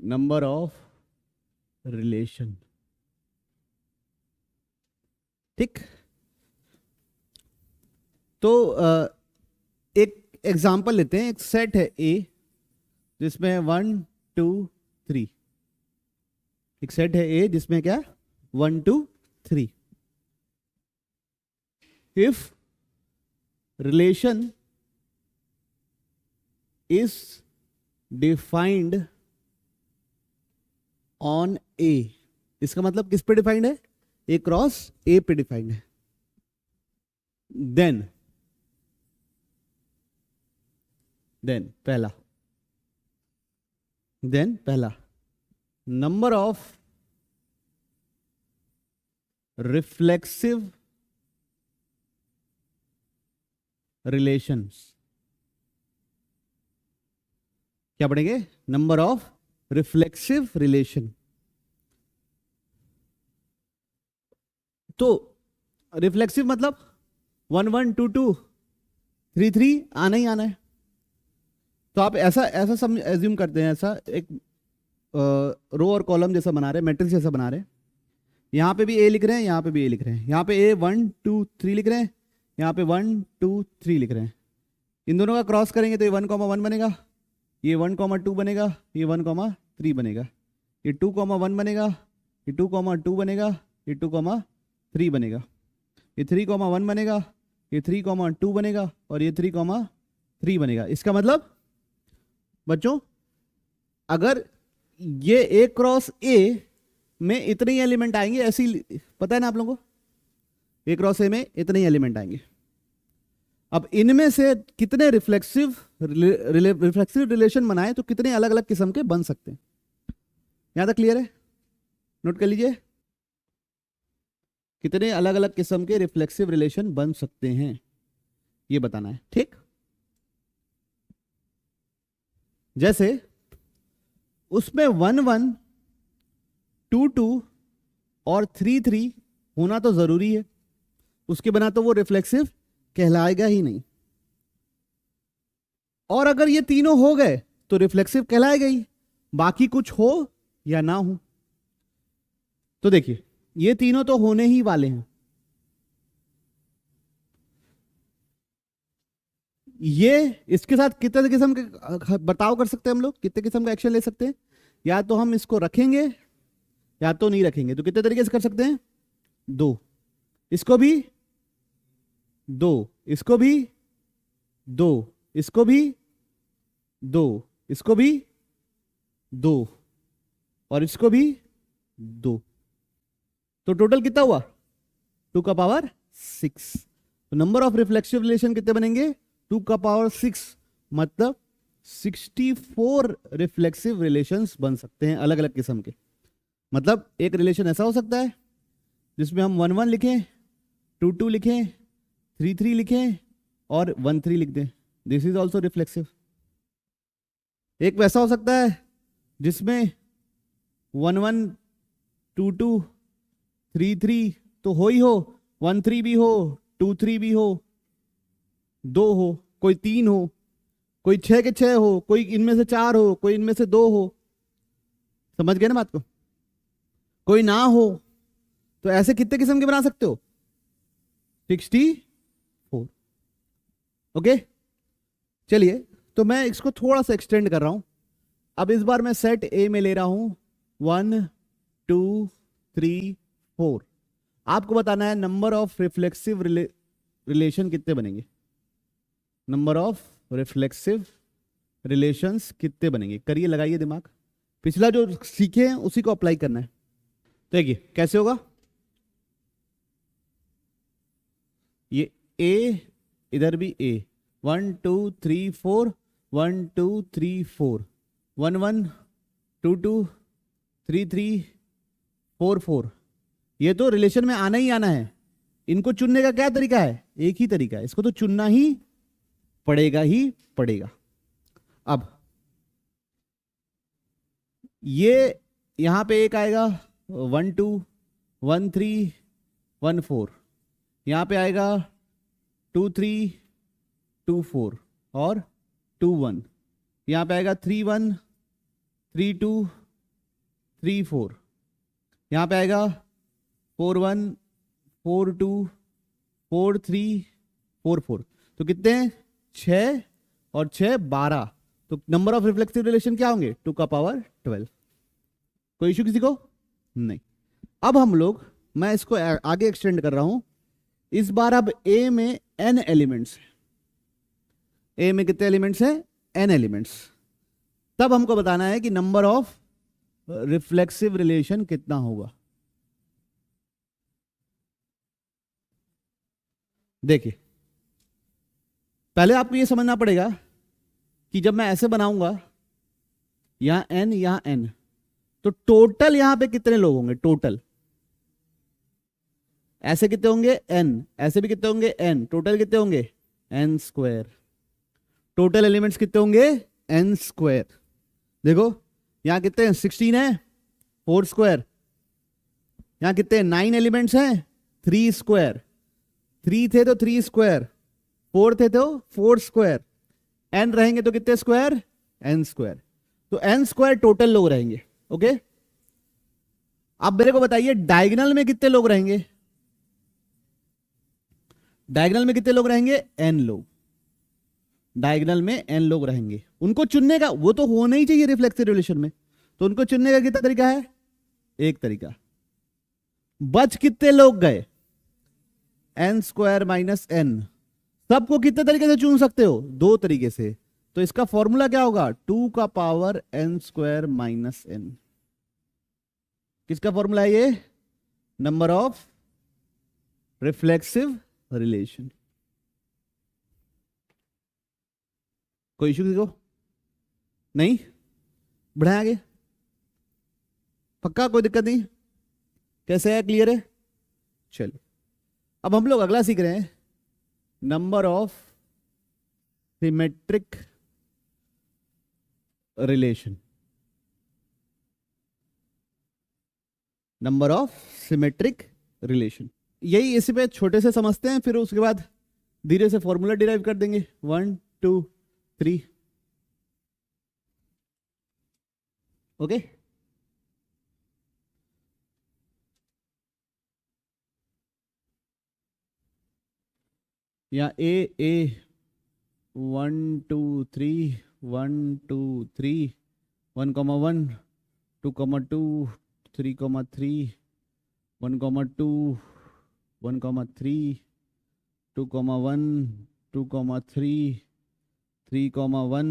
Number of relation. ठीक, तो एक एग्जांपल लेते हैं। एक सेट है ए जिसमें 1 2 3। एक सेट है ए जिसमें क्या 1 2 3। If relation is defined on A, इसका मतलब किस पे डिफाइंड है? ए क्रॉस ए पे डिफाइंड है। देन पहला नंबर ऑफ रिफ्लेक्सिव रिलेशंस। क्या पढ़ेंगे? Number of reflexive relation. तो रिफ्लेक्सिव मतलब 1 1 2 2 3 3 आना ही आना है। तो आप ऐसा ऐसा सब एज्यूम करते हैं, ऐसा एक रो और कॉलम जैसा बना रहे हैं, मैट्रिक्स जैसा बना रहे हैं। यहाँ पे भी ए लिख रहे हैं, यहाँ पे भी ए लिख रहे हैं। यहाँ पे ए 1 2 3 लिख रहे हैं, यहाँ पे 1 2 3 लिख रहे हैं। इन दोनों का क्रॉस करेंगे तो ये 1 1 बनेगा, ये 1 2 बनेगा, ये 1 3 बनेगा, ये 2 1 बनेगा, ये 2 2 बनेगा, ये 2 3 बनेगा, ये 3 1 बनेगा, ये 3 2 बनेगा, और ये 3 3 बनेगा। इसका मतलब बच्चों, अगर ये ए क्रॉस ए में इतने ही एलिमेंट आएंगे, ऐसी पता है ना आप लोगों को, ए क्रॉस ए में इतने ही एलिमेंट आएंगे। अब इनमें से कितने रिफ्लेक्सिव रिलेशन बनाए तो कितने अलग अलग किस्म के बन सकते हैं। यहां तक क्लियर है? नोट कर लीजिए, कितने अलग अलग किस्म के रिफ्लेक्सिव रिलेशन बन सकते हैं, ये बताना है। ठीक, जैसे उसमें 1 1 2 2 और 3 3 होना तो जरूरी है, उसके बिना तो वो रिफ्लेक्सिव कहलाएगा ही नहीं। और अगर ये तीनों हो गए तो रिफ्लेक्सिव कहलाएगा ही, बाकी कुछ हो या ना हो। तो देखिए, ये तीनों तो होने ही वाले हैं। ये इसके साथ कितने किस्म के बर्ताव कर सकते हैं हम लोग, कितने किस्म का एक्शन ले सकते हैं? या तो हम इसको रखेंगे या तो नहीं रखेंगे। तो कितने तरीके से कर सकते हैं? 2, इसको भी 2, इसको भी 2, इसको भी 2, इसको भी 2, और इसको भी 2। तो टोटल कितना हुआ? 2 का पावर 6। तो नंबर ऑफ रिफ्लेक्सिव रिलेशन कितने बनेंगे? 2 का पावर 6, मतलब 64 रिफ्लेक्सिव रिलेशंस बन सकते हैं, अलग अलग किस्म के। मतलब एक रिलेशन ऐसा हो सकता है जिसमें हम 1 1 लिखें, 2 2 लिखें, 3 3 लिखें और 1 3 लिख दें। This is also reflexive. एक वैसा हो सकता है जिसमें 1 1 2 2 3 3 तो हो ही हो, 1 3 भी हो, 2 3 भी हो, 2 हो, कोई 3 हो, कोई 6 के 6 हो, कोई इनमें से 4 हो, कोई इनमें से 2 हो। समझ गए ना बात को? कोई ना हो। तो ऐसे कितने किस्म के बना सकते हो? 64। ओके, चलिए, तो मैं इसको थोड़ा सा एक्सटेंड कर रहा हूं। अब इस बार मैं सेट ए में ले रहा हूं 1 2 3 4। आपको बताना है नंबर ऑफ रिफ्लेक्सिव रिलेशन कितने बनेंगे। नंबर ऑफ रिफ्लेक्सिव रिलेशंस कितने बनेंगे? करिए, लगाइए दिमाग। पिछला जो सीखे हैं उसी को अप्लाई करना है। देखिए कैसे होगा। ये ए, इधर भी ए, 1 2 3 4, 1 2 3 4, 1 1 2 2 3 3 4 4। ये तो रिलेशन में आना ही आना है। इनको चुनने का क्या तरीका है? एक ही तरीका है, इसको तो चुनना ही पड़ेगा। अब ये यहां पे एक आएगा 1 2 1 3 1 4, यहां पे आएगा 2 3 2 4 और 2 1, यहां पे आएगा 3 1 3 2 3 4, यहाँ पे आएगा 4 1 4 2 4 3 4 4, तो कितने हैं 6 और 6 12, तो नंबर ऑफ रिफ्लेक्सिव रिलेशन क्या होंगे 2 का पावर 12। कोई इशू किसी को नहीं। अब हम लोग, मैं इसको आगे एक्सटेंड कर रहा हूं, इस बार अब ए में n एलिमेंट्स है। ए में कितने एलिमेंट्स हैं n एलिमेंट्स। तब हमको बताना है कि नंबर ऑफ रिफ्लेक्सिव रिलेशन कितना होगा। देखिए पहले आपको यह समझना पड़ेगा कि जब मैं ऐसे बनाऊंगा यहां n, तो टोटल यहां पे कितने लोग होंगे, टोटल ऐसे कितने होंगे n, ऐसे भी कितने होंगे n, टोटल कितने होंगे n स्क्वायर। टोटल एलिमेंट्स कितने होंगे n स्क्वायर। देखो यहां कितने 16 है 4 स्क्वायर, यहां कितने 9 एलिमेंट्स हैं 3 स्क्वायर, 3 थे तो 3 स्क्वायर, 4 थे तो 4 स्क्वायर, n रहेंगे तो कितने स्क्वायर n स्क्वायर, तो n स्क्वायर टोटल लोग रहेंगे। ओके, अब मेरे को बताइए डायगोनल में कितने लोग रहेंगे, डायगोनल में कितने लोग रहेंगे n लोग, डायगोनल में n लोग रहेंगे। उनको चुनने का, वो तो होना ही चाहिए रिफ्लेक्सिव रिलेशन में, तो उनको चुनने का कितना तरीका है, एक तरीका। बच कितने लोग गए n स्क्वायर माइनस n, सबको कितने तरीके से चुन सकते हो, दो तरीके से। तो इसका फॉर्मूला क्या होगा 2 का power n square minus n। किसका फॉर्मूला है ये, नंबर ऑफ रिफ्लेक्सिव रिलेशन। कोई इशू किसी को नहीं, बढ़ाए आगे, पक्का कोई दिक्कत नहीं, कैसे है, क्लियर है। चलो अब हम लोग अगला सीख रहे हैं, number of symmetric relation. Number of symmetric relation, यही इसी पे छोटे से समझते हैं, फिर उसके बाद धीरे से फॉर्मूला डिराइव कर देंगे 1 2 3। ओके, या ए 1 2 3 1 2 3 1 1 2 2 3 3 1 2 1 3 2 1 2 3 3 1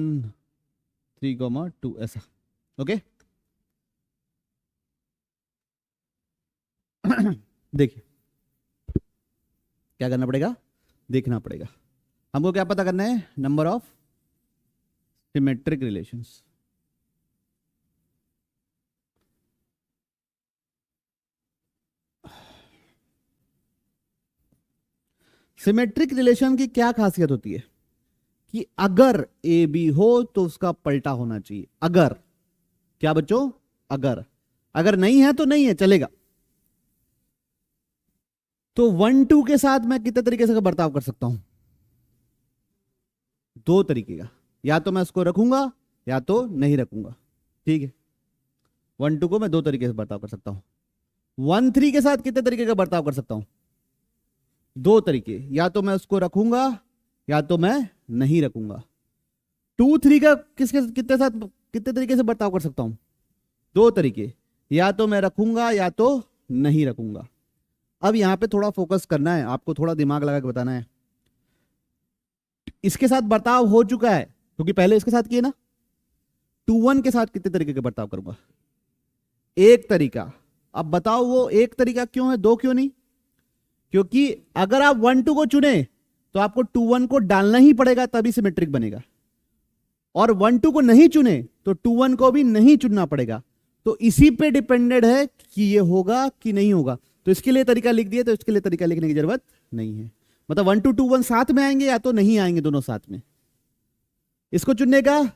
3 2, ऐसा। ओके देखिए क्या करना पड़ेगा, देखना पड़ेगा हमको, क्या पता करना है, number of symmetric relations. Symmetric relation की क्या खासियत होती है कि अगर ए बी हो तो उसका पलटा होना चाहिए। अगर, क्या बच्चों, अगर नहीं है तो नहीं है, चलेगा। तो 1 2 के साथ मैं कितने तरीके से बर्ताव कर सकता हूं, दो तरीके का, या तो मैं उसको रखूंगा या तो नहीं रखूंगा। ठीक है, 1 2 को मैं दो तरीके से बर्ताव कर सकता हूं। 1 3 के साथ कितने तरीके का बर्ताव कर सकता हूं, दो तरीके, या तो मैं उसको रखूंगा या तो मैं नहीं रखूंगा। 2 3 का कितने तरीके से बर्ताव कर सकता हूं, दो तरीके, या तो मैं रखूंगा या तो नहीं रखूंगा। अब यहां पे थोड़ा फोकस करना है, आपको थोड़ा दिमाग लगा के बताना है। इसके साथ बर्ताव हो चुका है क्योंकि पहले इसके साथ किए ना। 2 1 के साथ कितने तरीके के बर्ताव करूंगा, एक तरीका। अब बताओ वो एक तरीका क्यों है, दो क्यों नहीं, क्योंकि अगर आप 1 2 को चुने तो आपको 2 1 को डालना ही पड़ेगा, तभी सिमेट्रिक बनेगा। और 1 2 को नहीं चुने तो 2 1 को भी नहीं चुनना पड़ेगा। तो इसी पे डिपेंडेड है कि ये होगा कि नहीं होगा। तो इसके लिए तरीका लिख दिए, तो इसके लिए तरीका लिखने की जरूरत नहीं है। मतलब 1 2 2 1 साथ में आएंगे या तो नहीं आएंगे, दोनों साथ में। इसको चुनने का,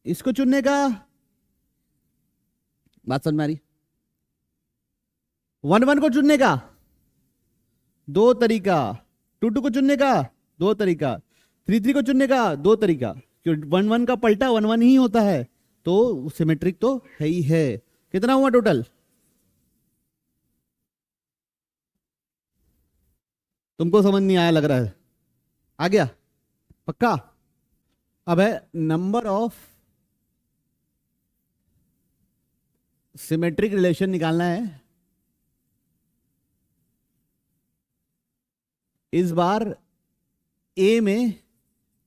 इसको चुनने का, बात समझ में आ रही। 1 1 को चुनने का दो तरीका, 2 2 को चुनने का दो तरीका, 3 3 को चुनने का दो तरीका। क्योंकि 1 1 का पलटा 1 1 ही होता है, तो सिमेट्रिक तो है ही है। कितना हुआ टोटल? तुमको समझ नहीं आया लग रहा है, आ गया पक्का? अब है नंबर ऑफ सिमेट्रिक रिलेशन निकालना है। इस बार ए में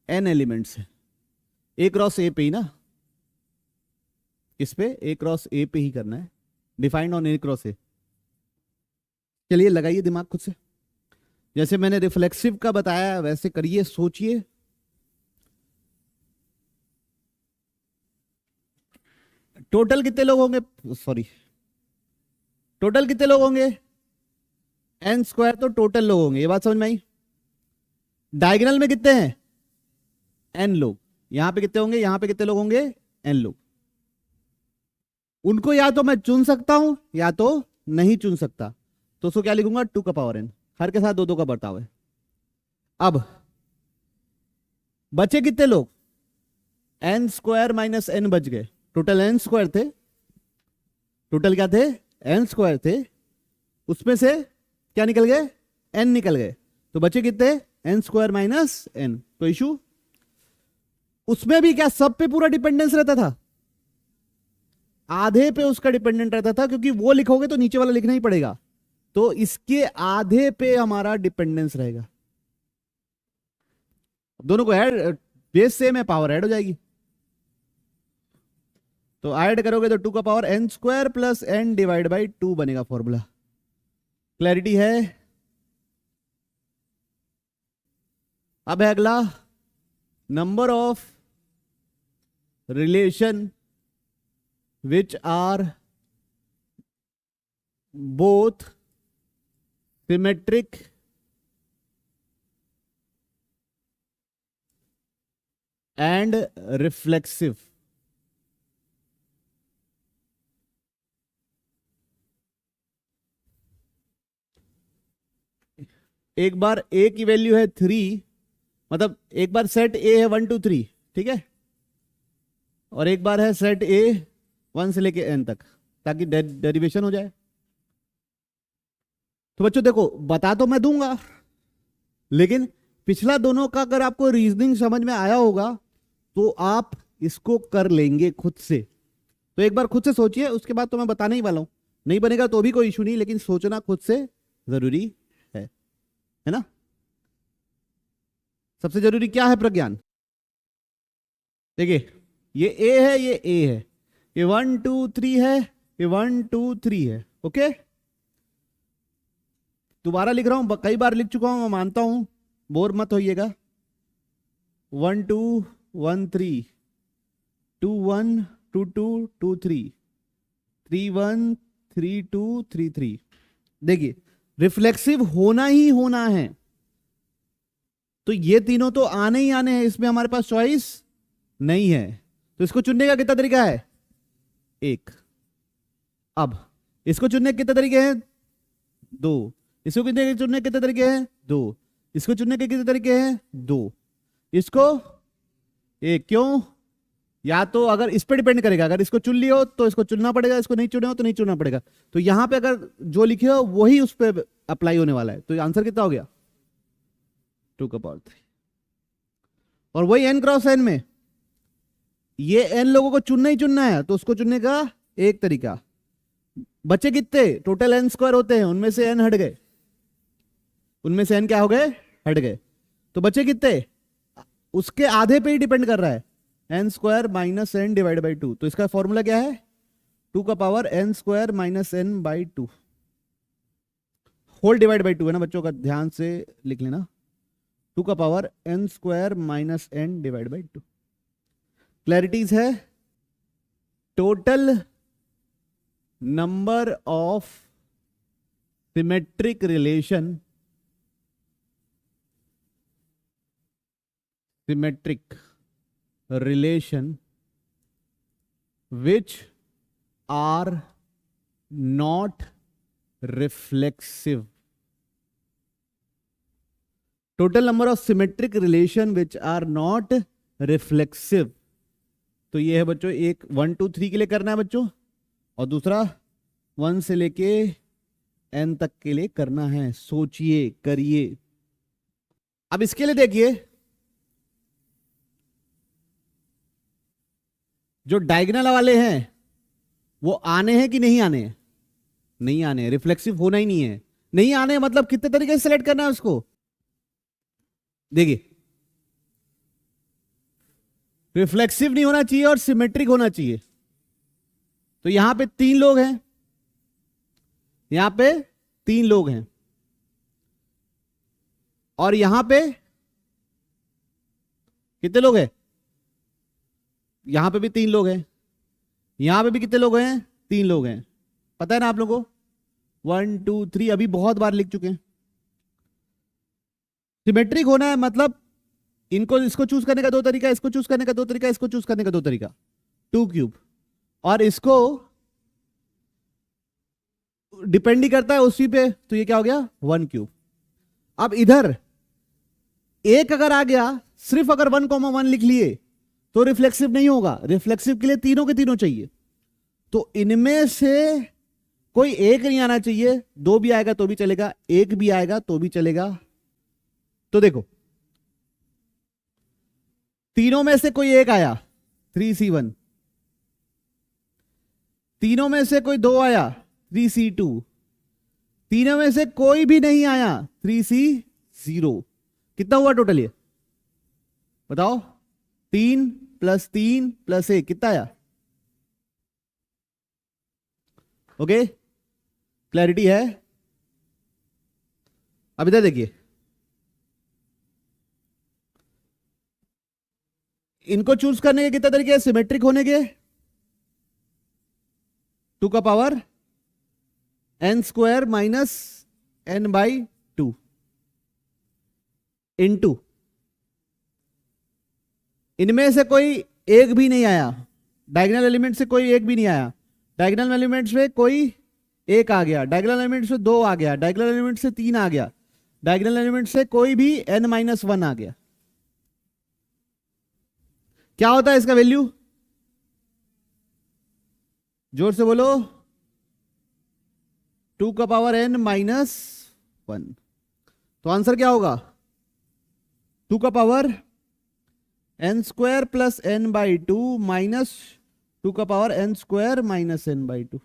n एलिमेंट्स है, ए क्रॉस ए पे ही ना, इस पे ए क्रॉस ए पे ही करना है, डिफाइंड ऑन ए क्रॉस ए। चलिए लगाइए दिमाग खुद से, जैसे मैंने रिफ्लेक्सिव का बताया वैसे करिए, सोचिए। टोटल कितने लोग होंगे, सॉरी टोटल कितने लोग होंगे? n स्क्वायर तो टोटल लोग होंगे, ये बात समझ में आई? डायगोनल में कितने हैं? n लोग। यहां पे कितने होंगे? यहां पे कितने लोग होंगे? n लोग। उनको या तो मैं चुन सकता हूं या तो नहीं चुन सकता, तो उसको क्या लिखूंगा? 2 का पावर n, हर के साथ 2 2 का बर्ताव है। अब बचे कितने लोग? n स्क्वायर माइनस n बच गए। टोटल n स्क्वायर थे, टोटल क्या थे? n स्क्वायर थे, उसमें से क्या निकल गए? n निकल गए, तो बचे कितने? n square minus n। तो इशू उसमें भी क्या सब पे पूरा डिपेंडेंस रहता था? आधे पे उसका डिपेंडेंट रहता था, क्योंकि वो लिखोगे तो नीचे वाला लिखना ही पड़ेगा, तो इसके आधे पे हमारा डिपेंडेंस रहेगा। दोनों को ऐड, बेस सेम है, पावर ऐड हो जाएगी, तो ऐड करोगे तो 2 का power n square plus n divide by 2 बनेगा फॉर्मूला। क्लैरिटी है? अब है अगला, number of relation which are both symmetric and reflexive। एक बार a की वैल्यू है 3, मतलब एक बार सेट a है 1 2 3, ठीक है, और एक बार है सेट a 1 से लेके n तक, ताकि डेरिवेशन हो जाए। तो बच्चों देखो, बता तो मैं दूंगा, लेकिन पिछला दोनों का अगर आपको रीजनिंग समझ में आया होगा तो आप इसको कर लेंगे खुद से। तो एक बार खुद से सोचिए, उसके बाद तो मैं बताने ही वाला हूं, नहीं बनेगा तो भी कोई इशू नहीं, लेकिन सोचना खुद से जरूरी है ना? सबसे जरूरी क्या है प्रज्ञान? देखिए, ये a है, ये a है, ये 1 2 3 है, ये 1 2 3 है, ओके? दोबारा लिख रहा हूं, कई बार लिख चुका हूं, मैं मानता हूं, बोर मत होइएगा। 1 2 1 3, 2 1 2 2 2 3, 3 1 3 2 3 3। देखिए, रिफ्लेक्सिव होना ही होना है, तो ये तीनों तो आने ही आने हैं, इसमें हमारे पास चॉइस नहीं है। तो इसको चुनने का कितना तरीका है? एक। अब इसको चुनने के कितने तरीके हैं? 2। इसको चुनने के कितने तरीके हैं? 2। इसको चुनने के कितने तरीके हैं? 2। इसको एक। क्यों? या तो अगर इस पे डिपेंड करेगा, अगर इसको चुन लियो तो इसको चुनना पड़ेगा, इसको नहीं चुने हो तो नहीं चुनना पड़ेगा। तो यहां पे अगर जो लिखे हो वही उस पर अप्लाई होने वाला है। तो आंसर कितना हो गया? 2 का पावर 3। और वही n क्रॉस n में ये n लोगों को चुनना ही चुनना है, तो उसको चुनने का एक तरीका। बचे कितने? टोटल n स्क्वायर होते हैं, उनमें से n हट गए, उनमें से n क्या हो गए? हट गए। तो बचे कितने? उसके आधे पे ही डिपेंड कर रहा है, n square minus n divide by 2। तो इसका फॉर्मूला क्या है? 2 का power n square minus n by 2, whole divide by 2 है ना बच्चों का, ध्यान से लिख लेना। 2 का power n square minus n divide by 2। Clarities है? Total number of symmetric relation, symmetric relation which are not reflexive। total number of symmetric relation which are not reflexive। तो ये है बच्चों, एक 1 2 3 के लिए करना है बच्चों, और दूसरा 1 से लेके n तक के लिए करना है। सोचिए, करिए। अब इसके लिए देखिए, जो डायगोनल वाले हैं वो आने हैं कि नहीं आने हैं? नहीं आने हैं, रिफ्लेक्सिव होना ही नहीं है। नहीं आने हैं मतलब कितने तरीके से सिलेक्ट करना है उसको? देखिए, रिफ्लेक्सिव नहीं होना चाहिए और सिमेट्रिक होना चाहिए। तो यहां पे 3 लोग हैं, यहां पे 3 लोग हैं, और यहां पे कितने लोग हैं? यहां पे भी 3 लोग हैं, यहां पे भी कितने लोग हैं? 3 लोग हैं। पता है ना आप लोगों को? 1 2 3 अभी बहुत बार लिख चुके हैं। सिमेट्रिक होना है मतलब इनको, इसको चूज करने का 2 तरीका, इसको चूज करने का 2 तरीका, इसको चूज करने का 2 तरीका, 2 क्यूब, और इसको डिपेंड ही करता है उसी पे, तो ये क्या हो गया? 1 क्यूब। अब इधर एक अगर आ गया, सिर्फ अगर 1,1 लिख लिए तो रिफ्लेक्सिव नहीं होगा। रिफ्लेक्सिव के लिए तीनों के तीनों चाहिए। तो इनमें से कोई एक नहीं आना चाहिए। 2 भी आएगा तो भी चलेगा, 1 भी आएगा तो भी चलेगा। तो देखो, तीनों में से कोई एक आया, 3C1। तीनों में से कोई 2 आया, 3C2। तीनों में से कोई भी नहीं आया, 3C0। कितना हुआ टोटल ये? बताओ। 3 + 3 + 1 कितना आया? ओके, क्लैरिटी है? अब इधर देखिए, इनको चूज करने के कितने तरीके हैं सिमेट्रिक होने के? 2 का पावर n² - n/2 इनटू, इनमें से कोई एक भी नहीं आया, डायगोनल एलिमेंट से कोई एक भी नहीं आया। डायगोनल एलिमेंट्स में कोई एक आ गया, डायगोनल एलिमेंट से 2 आ गया, डायगोनल एलिमेंट से 3 आ गया, डायगोनल एलिमेंट से कोई भी n-1 आ गया। क्या होता है इसका वैल्यू? जोर से बोलो। 2 का पावर n-1। तो आंसर क्या होगा? 2 का पावर n² + n/2 माइनस 2 का पावर n² - n/2।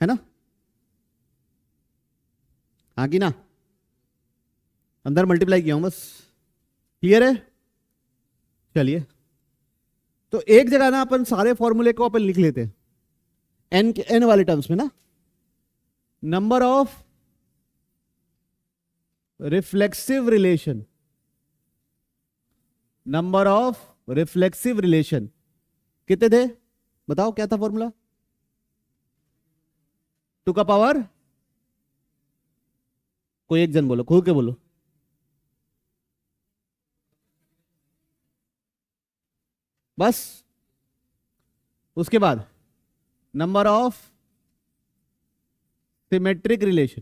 है ना? हाँ कि ना? अंदर मल्टीप्लाई किया हूं बस। क्लियर है? चलिए, तो एक जगह ना अपन सारे फॉर्मूले को अपन लिख लेते हैं n वाले टर्म्स में ना। Number of reflexive relation, number of reflexive relation कितने थे? बताओ क्या था फॉर्मूला? 2 का पावर, कोई एक जन बोलो, खुल के बोलो। बस उसके बाद नंबर ऑफ सिमेट्रिक रिलेशन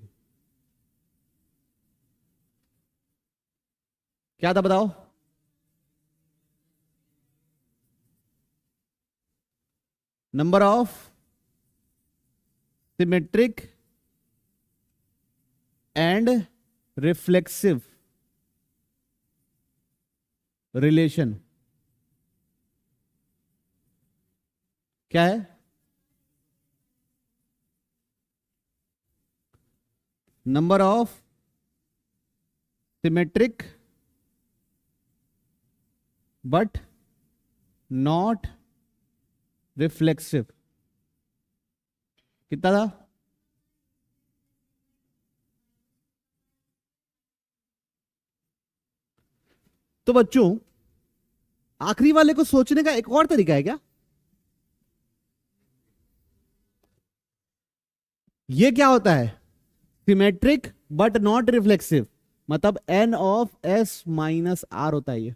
क्या था बताओ? Number of symmetric and reflexive relation क्या है? Number of symmetric but not reflexive कितना था? तो बच्चों, आखिरी वाले को सोचने का एक और तरीका है क्या? ये क्या होता है? सिमेट्रिक बट नॉट रिफ्लेक्सिव, मतलब n(s - r) होता है ये।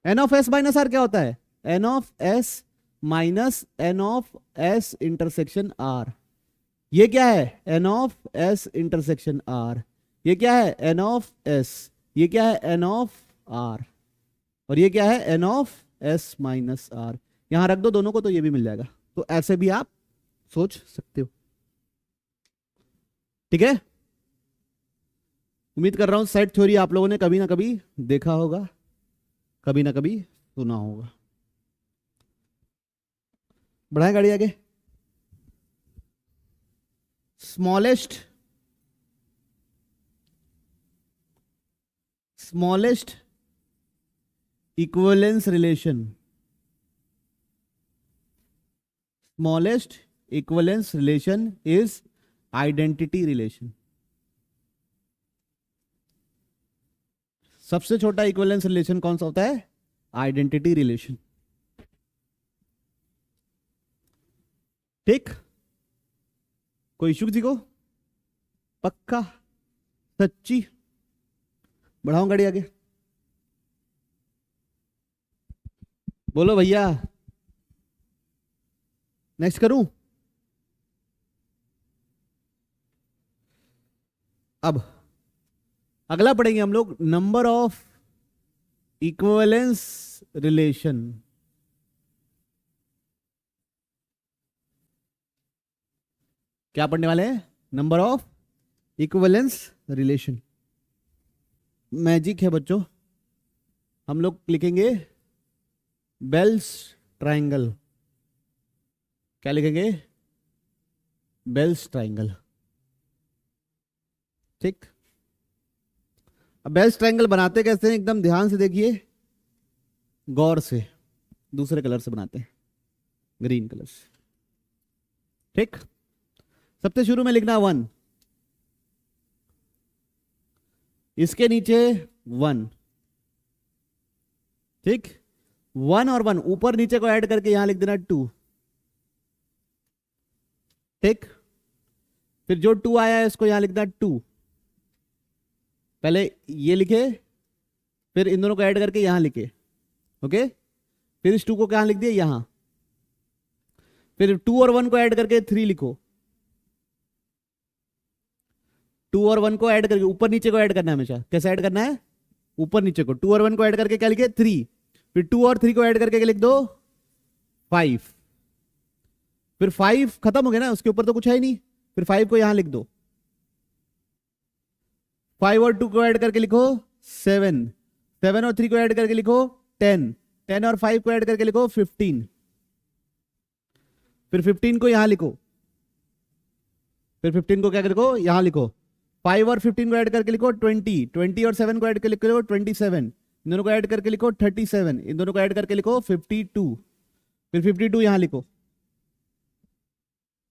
n(s - r) क्या होता है? n(s - n(s intersection r). ये क्या है? n(s intersection r). ये क्या है एन ऑफ एस, ये क्या है एन ऑफ आर, और ये क्या है n of s minus r. यहां रख दो दोनों को तो ये भी मिल जाएगा। तो ऐसे भी आप सोच सकते हो। ठीक है, उम्मीद कर रहा हूं सेट थ्योरी आप लोगों ने कभी ना कभी देखा होगा, कभी ना कभी सुना होगा। बढ़ाएं गाड़ी आगे। Smallest equivalence relation, smallest equivalence relation is identity relation. सबसे छोटा इक्विवेलेंस रिलेशन कौन सा होता है? Identity relation. ठीक, कोई इशू किसी को? पक्का? सच्ची? बढ़ाऊं गाड़ी आगे? बोलो भैया, नेक्स्ट करूं? अब अगला पढ़ेंगे हम लोग नंबर ऑफ इक्विवेलेंस रिलेशन। क्या पढ़ने वाले हैं? Number of equivalence relation. Magic है बच्चों, हम लोग लिखेंगे बेल्स ट्रायंगल। क्या लिखेंगे? Bell's triangle. ठीक, अब बेल्स ट्रायंगल बनाते कैसे हैं एकदम ध्यान से देखिए, गौर से। दूसरे कलर से बनाते हैं, ग्रीन कलर से। ठीक, सबसे शुरू में लिखना 1, इसके नीचे 1। ठीक, 1 और 1 ऊपर नीचे को ऐड करके यहां लिख देना 2। ठीक, फिर जो 2 आया है इसको यहां लिखना 2। पहले ये लिखे, फिर इन दोनों को ऐड करके यहां लिखे। ओके, फिर इस 2 को कहां लिख दिया? यहां। फिर 2 और 1 को ऐड करके 3 लिखो। 2 और 1 को ऐड करके ऊपर नीचे को ऐड करना है हमेशा। कैसे ऐड करना है? ऊपर नीचे को। 2 और 1 को ऐड करके क्या लिखे? 3। फिर 2 और 3 को ऐड करके लिख दो 5। फिर 5 खत्म हो गया ना, उसके ऊपर तो कुछ है ही नहीं। फिर 5 को यहां लिख दो। 5 और 2 को ऐड करके लिखो 7। 7 और 3 को ऐड करके लिखो 10। 10 और 5 को ऐड करके लिखो 15। फिर 15 को यहां लिखो। फिर 15 को क्या लिखो? यहां लिखो। 5 और 15 को ऐड करके लिखो 20। 20 और 7 को ऐड करके लिखो 27। इन दोनों को ऐड करके लिखो 37। इन दोनों को ऐड करके लिखो 52। फिर 52 यहां लिखो।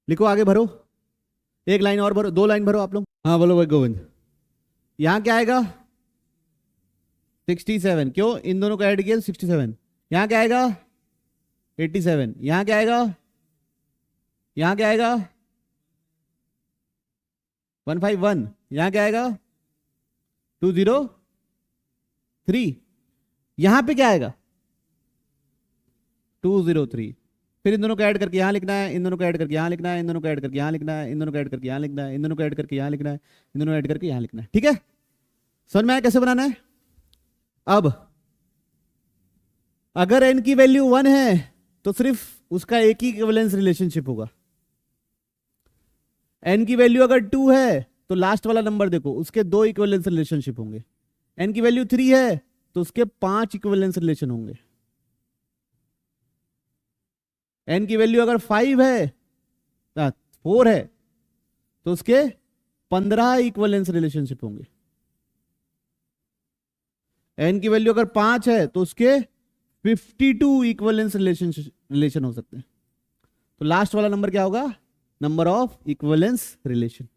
लिखो, आगे भरो। एक लाइन और भरो, 2 लाइन भरो आप लोग। हाँ बोलो भाई गोविंद। यहां क्या आएगा? 67। क्यों? इन दोनों को ऐड किया 67। यहां क्या आएगा? 87। यहां क्या आएगा? यहां क्या आएगा? 151। यहां क्या आएगा? 203। यहां पे क्या आएगा? 203। फिर इन दोनों को ऐड करके यहां लिखना है, इन दोनों को ऐड करके यहां लिखना है, इन दोनों को ऐड करके यहां लिखना है, इन दोनों को ऐड करके यहां लिखना है, इन दोनों को ऐड करके यहां लिखना है, इन दोनों को ऐड करके यहां लिखना है। ठीक है, समझ में आया कैसे बनाना है? अब अगर n की वैल्यू 1 है तो सिर्फ उसका एक ही इक्विवेलेंस रिलेशनशिप होगा। n की वैल्यू अगर 2 है तो लास्ट वाला नंबर देखो, उसके 2 इक्विवेलेंस रिलेशनशिप होंगे। n की वैल्यू 3 है तो उसके 5 इक्विवेलेंस रिलेशन होंगे। n की वैल्यू अगर 5 है 4 है तो उसके 15 इक्विवेलेंस रिलेशनशिप होंगे। n की वैल्यू अगर 5 है तो उसके 52 इक्विवेलेंस रिलेशन हो सकते हैं। तो लास्ट वाला नंबर क्या होगा? Number of equivalence relation.